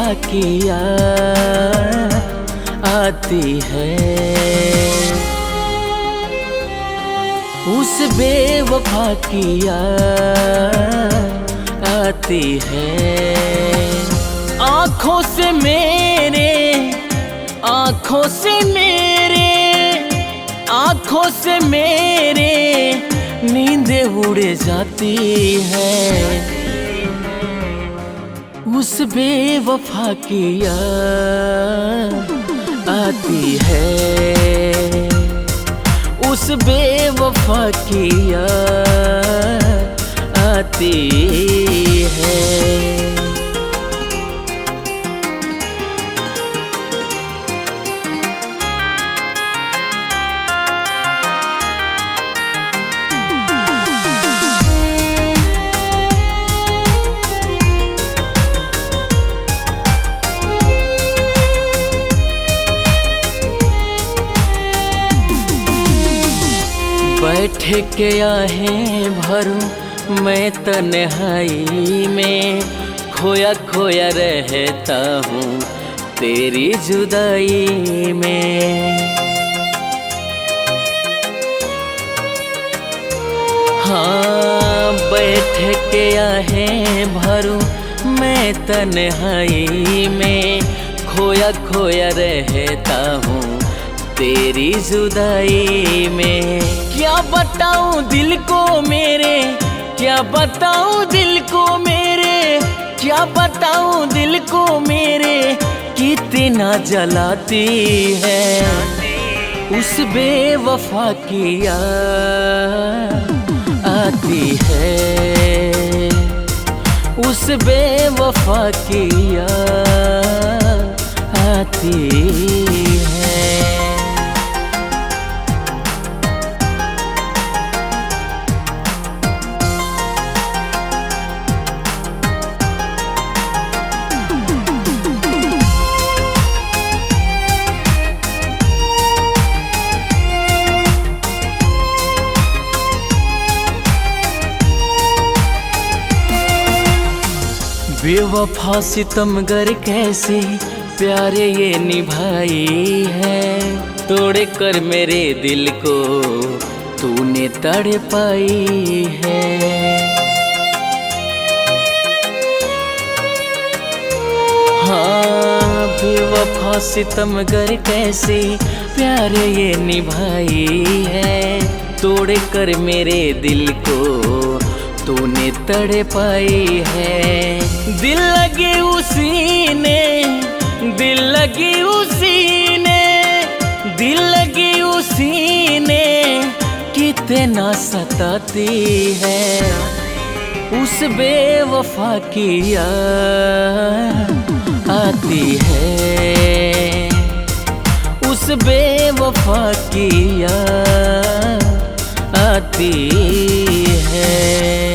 बेवफा की याद आती है, उस बेवफा की याद आती है। आँखों से मेरे, आँखों से मेरे, आँखों से मेरे नींदें उड़ जाती है, उस बेवफा की याद आती है, उस बेवफा की याद आती है। बैठ के आहें भरूं मैं तन्हाई में, खोया खोया रहता हूँ तेरी जुदाई में। हाँ, बैठ के आहें भरूं मैं तन्हाई में, खोया खोया रहता हूँ तेरी जुदाई में। क्या बताऊं दिल को मेरे, क्या बताऊं दिल को मेरे, क्या बताऊं दिल को मेरे, कितना जलाती है उस बेवफा की याद आती है, उस बेवफा की याद आती है। बेवफा सितमगर कैसे प्यारे ये निभाई है, तोड़ कर मेरे दिल को तूने तड़पाई है। हाँ, बेवफा सितमगर कैसे प्यारे ये निभाई है, तोड़ कर मेरे दिल को तूने तड़पाई है। दिल लगी उसी ने, दिल लगी उसी ने, दिल लगी उसी ने, कितना सताती है उस बेवफा की याद आती है, उस बेवफा की याद आती है।